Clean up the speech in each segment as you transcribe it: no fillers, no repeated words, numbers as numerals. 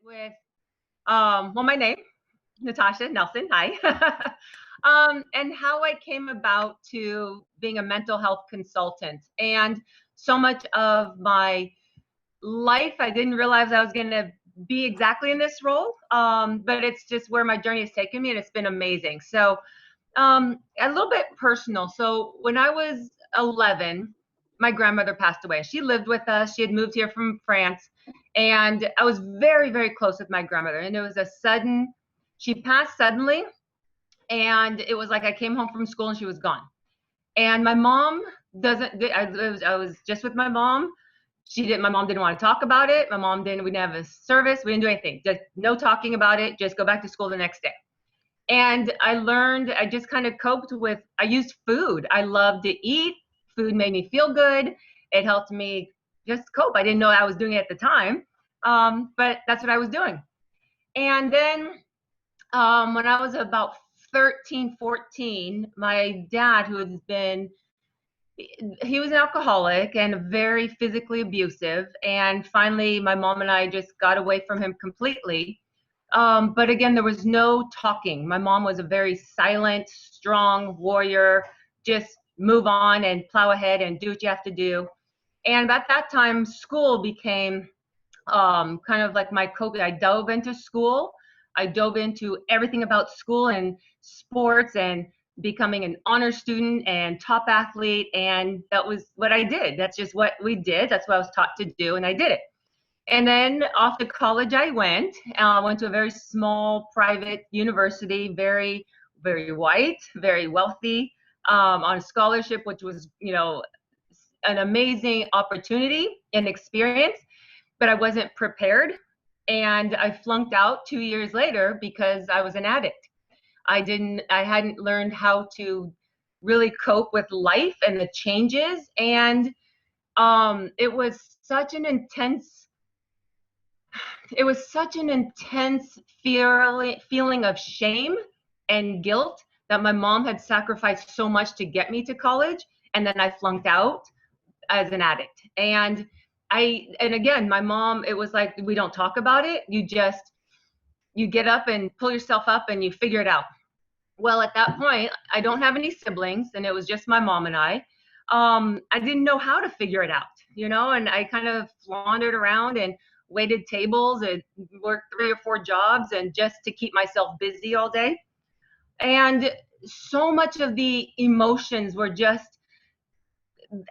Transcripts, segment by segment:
with well, my name, Natasha Nelson. Hi. And how I came about to being a mental health consultant. And so much of my life, I didn't realize I was going to be exactly in this role. But it's just where my journey has taken me, and it's been amazing. So, a little bit personal. So, when I was 11, my grandmother passed away. She lived with us. She had moved here from France, and I was very, very close with my grandmother. And it was a sudden, she passed suddenly, and it was like I came home from school and she was gone. And my mom doesn't. I was just with my mom. My mom didn't want to talk about it. My mom didn't. We didn't have a service. We didn't do anything. Just no talking about it. Just go back to school the next day. And I learned. I just kind of coped with. I used food. I loved to eat. Food made me feel good. It helped me just cope. I didn't know I was doing it at the time, but that's what I was doing. And then when I was about 13, 14, my dad, he was an alcoholic and very physically abusive. And finally, my mom and I just got away from him completely. But again, there was no talking. My mom was a very silent, strong warrior. Just move on and plow ahead and do what you have to do. And at that time, school became kind of like my coping. I dove into school. I dove into everything about school and sports and becoming an honor student and top athlete. And that was what I did. That's just what we did. That's what I was taught to do. And I did it. And then off to college I went. Went to a very small private university, very, very white, very wealthy, on a scholarship, which was, an amazing opportunity and experience, but I wasn't prepared. And I flunked out 2 years later because I was an addict. I hadn't learned how to really cope with life and the changes. And it was such an intense feeling of shame and guilt that my mom had sacrificed so much to get me to college, and then I flunked out as an addict. And again, my mom, it was like, we don't talk about it. You get up and pull yourself up and you figure it out. Well, at that point, I don't have any siblings, and it was just my mom and I. I didn't know how to figure it out, and I kind of floundered around and waited tables and worked 3 or 4 jobs and just to keep myself busy all day. And so much of the emotions were just,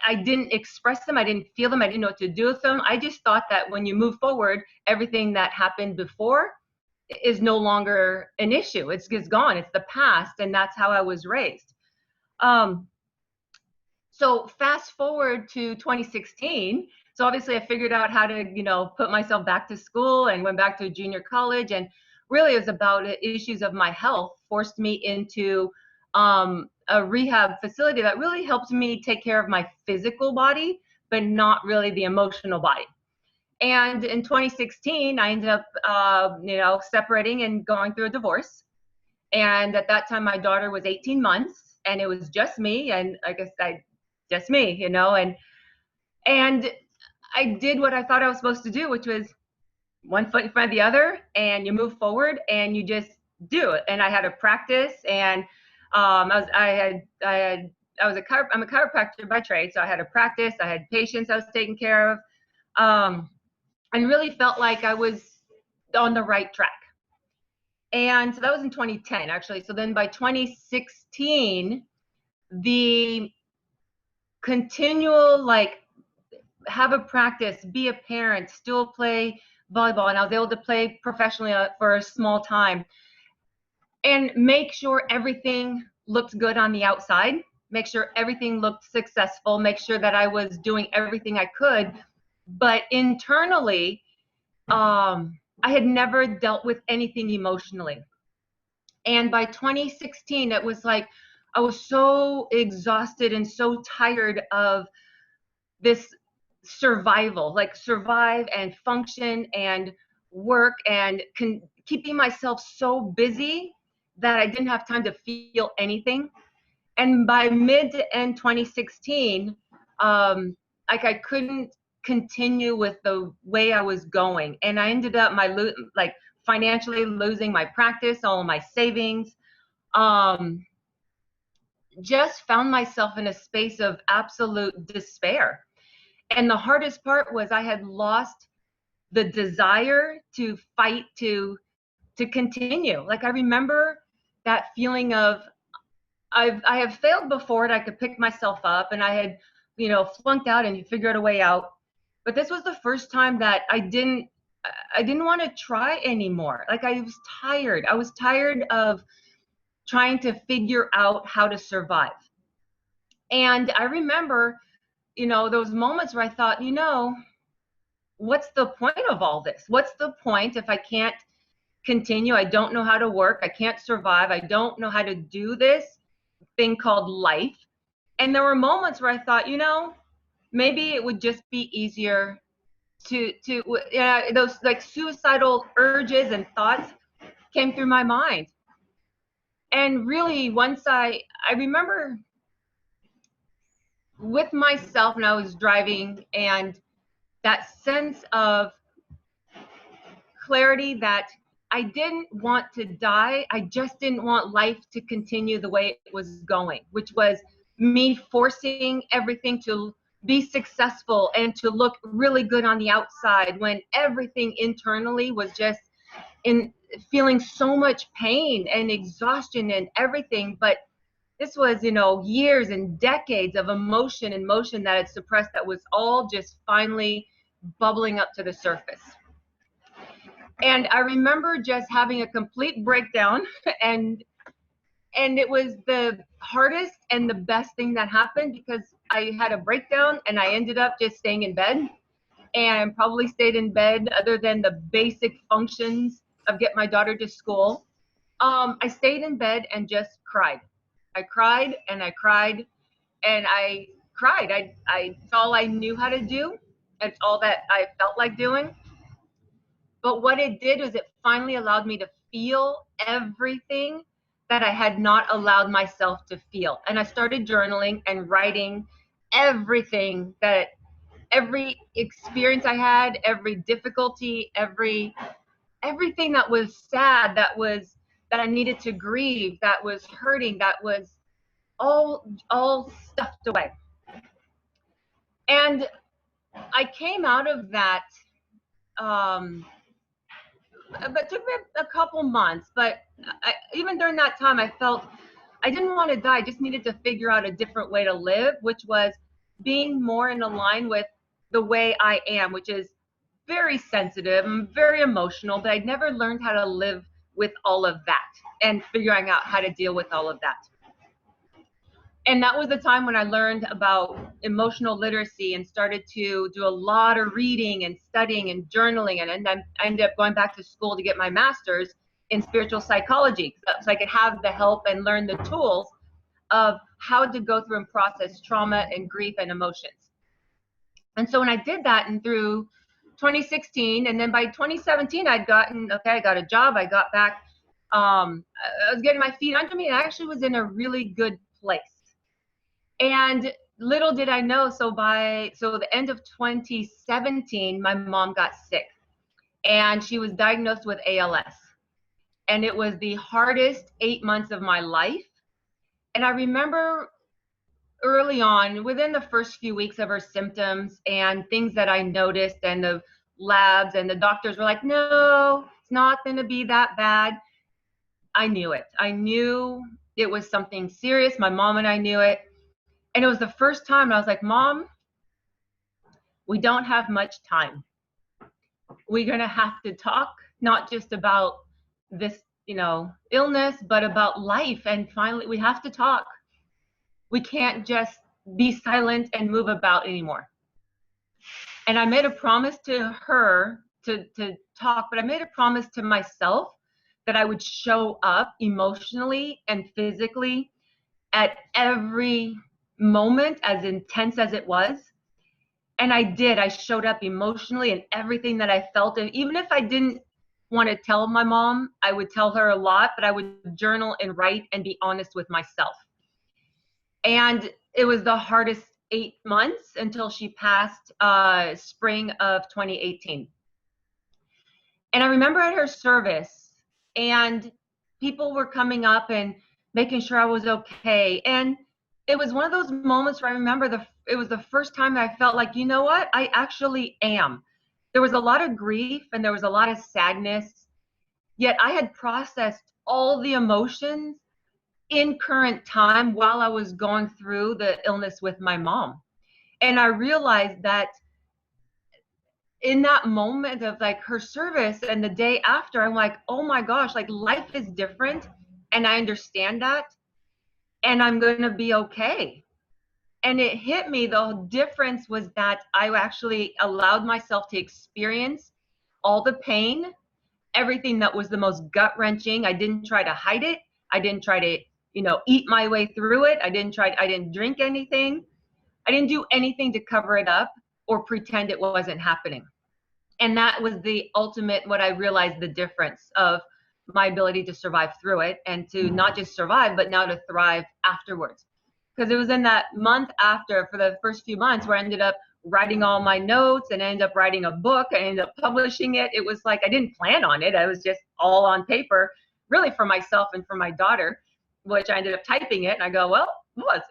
I didn't express them. I didn't feel them. I didn't know what to do with them. I just thought that when you move forward, everything that happened before is no longer an issue. It's gone. It's the past. And that's how I was raised. So fast forward to 2016. So obviously I figured out how to, put myself back to school and went back to junior college. And really it was about issues of my health forced me into a rehab facility that really helped me take care of my physical body, but not really the emotional body. And in 2016, I ended up, separating and going through a divorce. And at that time, my daughter was 18 months, and it was just me. And I guess just me, and I did what I thought I was supposed to do, which was one foot in front of the other, and you move forward and you just do it. And I had a practice, and I'm a chiropractor by trade, so I had a practice. I had patients I was taking care of, and really felt like I was on the right track. And so that was in 2010, actually. So then by 2016, the continual, have a practice, be a parent, still play volleyball, and I was able to play professionally for a small time, and make sure everything looked good on the outside, make sure everything looked successful, make sure that I was doing everything I could. But internally, I had never dealt with anything emotionally. And by 2016, it was like I was so exhausted and so tired of this survival, like survive and function and work and keeping myself so busy that I didn't have time to feel anything. And by mid to end 2016, I couldn't continue with the way I was going. And I ended up like financially losing my practice, all of my savings. Just found myself in a space of absolute despair. And the hardest part was I had lost the desire to fight to continue. Like, I remember that feeling of I have failed before and I could pick myself up, and I had, flunked out and figured a way out. But this was the first time that I didn't want to try anymore. Like, I was tired. I was tired of trying to figure out how to survive. And I remember, those moments where I thought, what's the point of all this? What's the point if I can't continue? I don't know how to work. I can't survive. I don't know how to do this thing called life. And there were moments where I thought, maybe it would just be easier to those like suicidal urges and thoughts came through my mind. And really, once I remember with myself when I was driving, and that sense of clarity that I didn't want to die. I just didn't want life to continue the way it was going, which was me forcing everything to be successful and to look really good on the outside, when everything internally was just in feeling so much pain and exhaustion and everything. But this was, years and decades of emotion and motion that had suppressed, that was all just finally bubbling up to the surface. And I remember just having a complete breakdown, and it was the hardest and the best thing that happened, because I had a breakdown and I ended up just staying in bed, and probably stayed in bed other than the basic functions of get my daughter to school. I stayed in bed and just cried. I cried and I cried and I cried. It's all I knew how to do. It's all that I felt like doing. But what it did was it finally allowed me to feel everything that I had not allowed myself to feel. And I started journaling and writing everything, every experience I had, every difficulty, everything that was sad, that I needed to grieve, that was hurting, that was all stuffed away. And I came out of that, but it took me a couple months. But even during that time, I felt I didn't want to die. I just needed to figure out a different way to live, which was being more in line with the way I am, which is very sensitive. I'm very emotional, but I'd never learned how to live with all of that and figuring out how to deal with all of that. And that was the time when I learned about emotional literacy and started to do a lot of reading and studying and journaling. And then I ended up going back to school to get my master's in spiritual psychology, so I could have the help and learn the tools of how to go through and process trauma and grief and emotions. And so when I did that, and through 2016, and then by 2017, I got a job. I got back. I was getting my feet under me, and I actually was in a really good place. And little did I know, so the end of 2017, my mom got sick, and she was diagnosed with ALS. And it was the hardest 8 months of my life. And I remember early on, within the first few weeks of her symptoms and things that I noticed, and the labs and the doctors were like, no, it's not going to be that bad. I knew it. I knew it was something serious. My mom and I knew it. And it was the first time I was like, Mom, we don't have much time. We're going to have to talk, not just about this, illness, but about life. And finally, we have to talk. We can't just be silent and move about anymore. And I made a promise to her to talk, but I made a promise to myself that I would show up emotionally and physically at every moment, as intense as it was. And I did. I showed up emotionally and everything that I felt. And even if I didn't want to tell my mom, I would tell her a lot, but I would journal and write and be honest with myself. And it was the hardest 8 months until she passed spring of 2018. And I remember at her service, and people were coming up and making sure I was okay. And it was one of those moments where I remember it was the first time I felt like, you know what, I actually am. There was a lot of grief and there was a lot of sadness, yet I had processed all the emotions in current time while I was going through the illness with my mom. And I realized that in that moment of like her service and the day after, I'm like, oh my gosh, like life is different. And I understand that. And I'm going to be okay. And it hit me. The difference was that I actually allowed myself to experience all the pain, everything that was the most gut wrenching. I didn't try to hide it. I didn't try to, eat my way through it. I didn't drink anything. I didn't do anything to cover it up or pretend it wasn't happening. And that was the ultimate, what I realized the difference of my ability to survive through it, and to not just survive, but now to thrive afterwards. Because it was in that month after, for the first few months, where I ended up writing all my notes and I ended up writing a book. I ended up publishing it. It was like I didn't plan on it. I was just all on paper, really for myself and for my daughter, which I ended up typing it. And I go, well,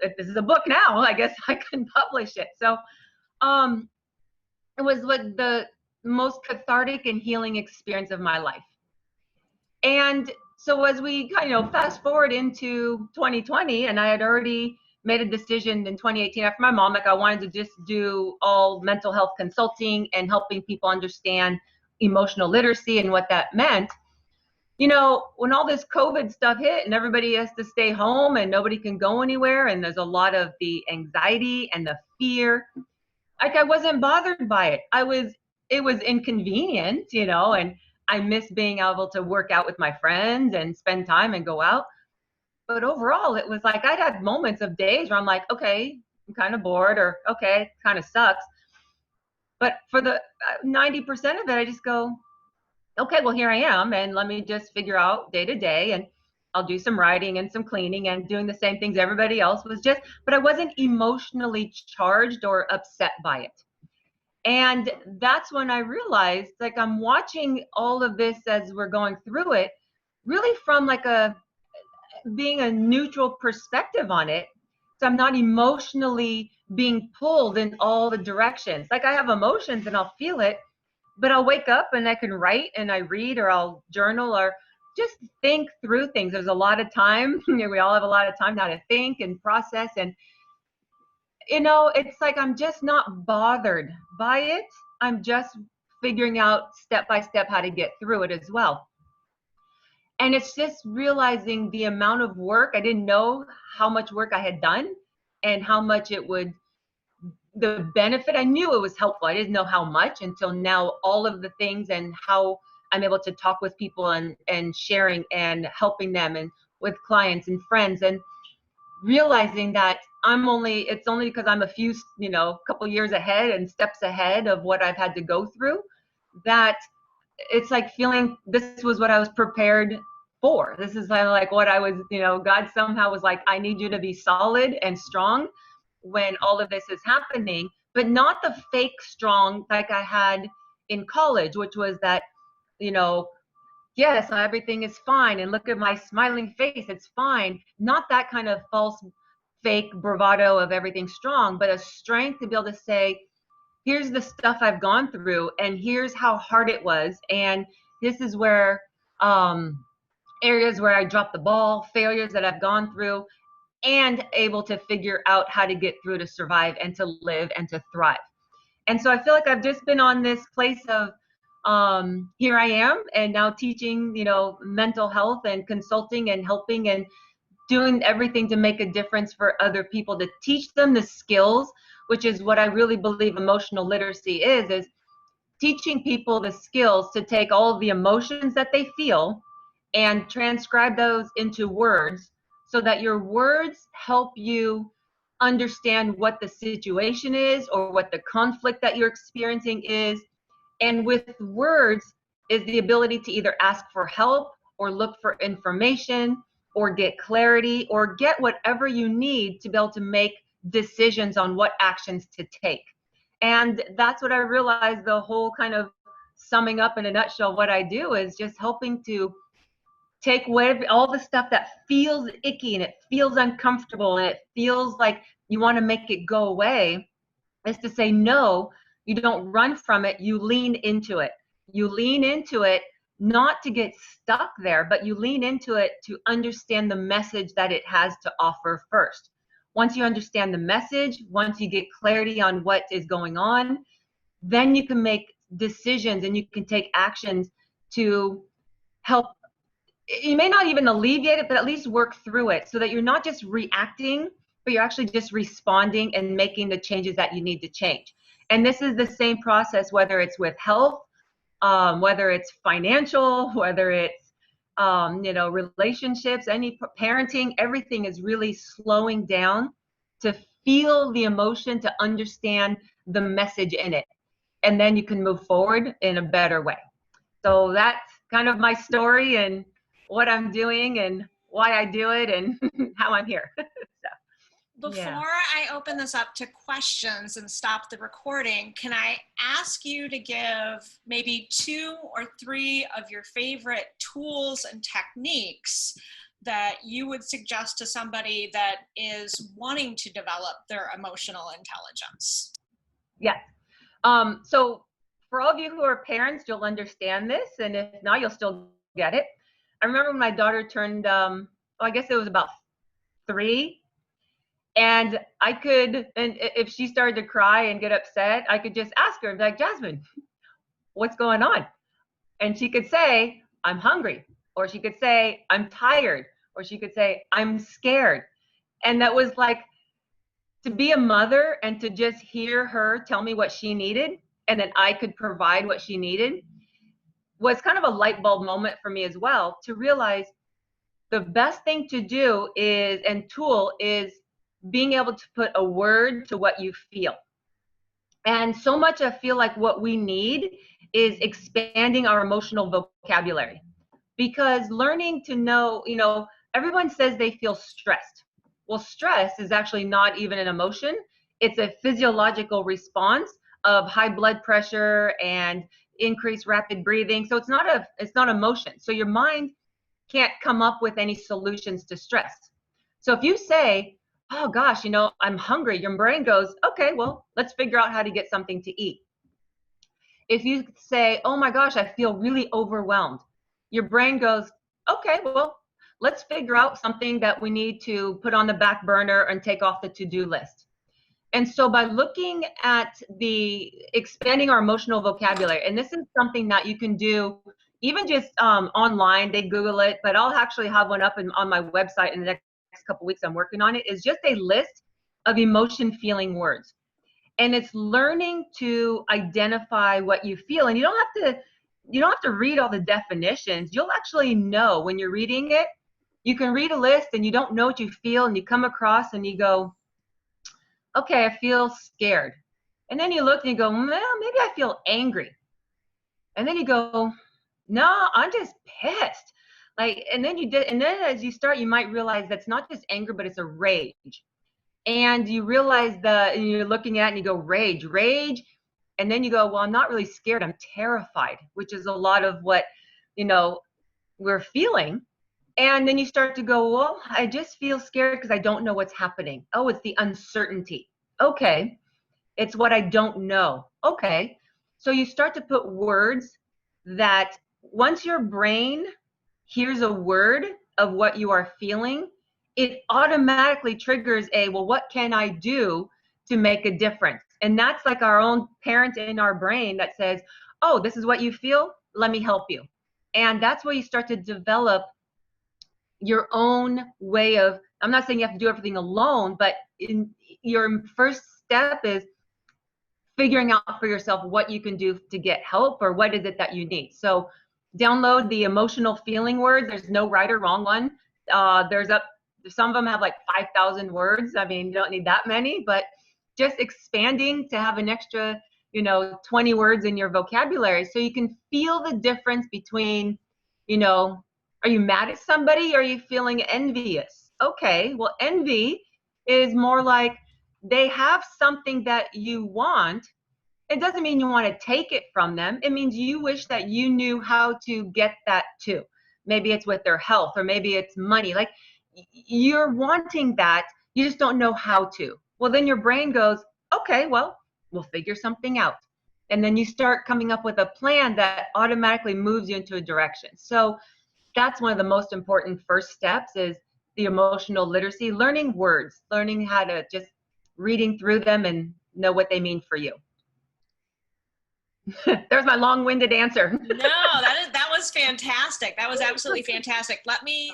this is a book now. I guess I can publish it. So it was like the most cathartic and healing experience of my life. And so as we fast forward into 2020, and I had already made a decision in 2018 after my mom, like I wanted to just do all mental health consulting and helping people understand emotional literacy and what that meant. When all this COVID stuff hit and everybody has to stay home and nobody can go anywhere, and there's a lot of the anxiety and the fear, like I wasn't bothered by it. It was inconvenient, and I miss being able to work out with my friends and spend time and go out. But overall, it was like I'd had moments of days where I'm like, okay, I'm kind of bored, or okay, it kind of sucks. But for the 90% of it, I just go, okay, well, here I am. And let me just figure out day to day. And I'll do some writing and some cleaning and doing the same things everybody else was just, but I wasn't emotionally charged or upset by it. And that's when I realized, like, I'm watching all of this as we're going through it, really from like being a neutral perspective on it. So I'm not emotionally being pulled in all the directions. Like I have emotions and I'll feel it, but I'll wake up and I can write and I read, or I'll journal, or just think through things. There's a lot of time. We all have a lot of time now to think and process. And it's like I'm just not bothered by it. I'm just figuring out step by step how to get through it as well. And it's just realizing the amount of work. I didn't know how much work I had done and how much the benefit. I knew it was helpful. I didn't know how much until now, all of the things and how I'm able to talk with people and sharing and helping them, and with clients and friends, and realizing that it's only because I'm a few, couple years ahead and steps ahead of what I've had to go through, that it's like feeling this was what I was prepared for. This is kind of like what I was, God somehow was like, I need you to be solid and strong when all of this is happening, but not the fake strong like I had in college, which was that, yes, everything is fine, and look at my smiling face, it's fine. Not that kind of false, fake bravado of everything strong, but a strength to be able to say, here's the stuff I've gone through, and here's how hard it was, and this is where areas where I dropped the ball, failures that I've gone through, and able to figure out how to get through to survive and to live and to thrive. And so I feel like I've just been on this place of here I am, and now teaching, mental health and consulting and helping and doing everything to make a difference for other people, to teach them the skills, which is what I really believe emotional literacy is teaching people the skills to take all of the emotions that they feel and transcribe those into words, so that your words help you understand what the situation is or what the conflict that you're experiencing is. And with words is the ability to either ask for help or look for information or get clarity or get whatever you need to be able to make decisions on what actions to take. And that's what I realized, the whole kind of summing up in a nutshell, what I do is just helping to take away all the stuff that feels icky and it feels uncomfortable and it feels like you want to make it go away, is to say no. You don't run from it, you lean into it. You lean into it not to get stuck there, but you lean into it to understand the message that it has to offer first. Once you understand the message, once you get clarity on what is going on, then you can make decisions and you can take actions to help. You may not even alleviate it, but at least work through it, so that you're not just reacting, but you're actually just responding and making the changes that you need to change. And this is the same process, whether it's with health, whether it's financial, whether it's relationships, any parenting. Everything is really slowing down to feel the emotion, to understand the message in it, and then you can move forward in a better way. So that's kind of my story and what I'm doing and why I do it and how I'm here. Before I open this up to questions and stop the recording, can I ask you to give maybe 2 or 3 of your favorite tools and techniques that you would suggest to somebody that is wanting to develop their emotional intelligence? Yes. So for all of you who are parents, you'll understand this, and if not, you'll still get it. I remember when my daughter turned, I guess it was about 3, and and if she started to cry and get upset, I could just ask her, like, Jasmine, what's going on? And she could say, I'm hungry, or she could say, I'm tired, or she could say, I'm scared. And that was like, to be a mother and to just hear her tell me what she needed, and then I could provide what she needed, was kind of a light bulb moment for me as well, to realize the best thing to do is, and tool is, being able to put a word to what you feel. And so much I feel like what we need is expanding our emotional vocabulary, because learning to know, everyone says they feel stressed. Well, stress is actually not even an emotion. It's a physiological response of high blood pressure and increased rapid breathing. So it's not emotion. So your mind can't come up with any solutions to stress. So if you say, oh gosh, I'm hungry, your brain goes, okay, well, let's figure out how to get something to eat. If you say, oh my gosh, I feel really overwhelmed, your brain goes, okay, well, let's figure out something that we need to put on the back burner and take off the to-do list. And so by looking at the expanding our emotional vocabulary, and this is something that you can do even just online, they Google it, but I'll actually have one up on my website in the next couple weeks. I'm working on it. Is just a list of emotion feeling words. And it's learning to identify what you feel. And you don't have to read all the definitions. You'll actually know when you're reading it. You can read a list and you don't know what you feel, and you come across and you go, okay, I feel scared. And then you look and you go, well, maybe I feel angry. And then you go, no, I'm just pissed. And then as you start, you might realize that's not just anger, but it's a rage. And you realize and you're looking at it and you go, rage. And then you go, well, I'm not really scared, I'm terrified, which is a lot of what, we're feeling. And then you start to go, well, I just feel scared because I don't know what's happening. Oh, it's the uncertainty. Okay. It's what I don't know. Okay. So you start to put words that, once your brain hears a word of what you are feeling, it automatically triggers well, what can I do to make a difference? And that's like our own parent in our brain that says, oh, this is what you feel, let me help you. And that's where you start to develop your own way of, I'm not saying you have to do everything alone, but your first step is figuring out for yourself what you can do to get help, or what is it that you need. So download the emotional feeling words. There's no right or wrong one. Some of them have like 5,000 words. I mean, you don't need that many, but just expanding to have an extra, 20 words in your vocabulary, so you can feel the difference between, are you mad at somebody? Or are you feeling envious? Okay, well, envy is more like, they have something that you want, it doesn't mean you want to take it from them. It means you wish that you knew how to get that too. Maybe it's with their health, or maybe it's money. Like, you're wanting that, you just don't know how to. Well, then your brain goes, okay, well, we'll figure something out. And then you start coming up with a plan that automatically moves you into a direction. So that's one of the most important first steps, is the emotional literacy, learning words, learning how to just reading through them and know what they mean for you. There's my long-winded answer. No, that was fantastic. That was absolutely fantastic. Let me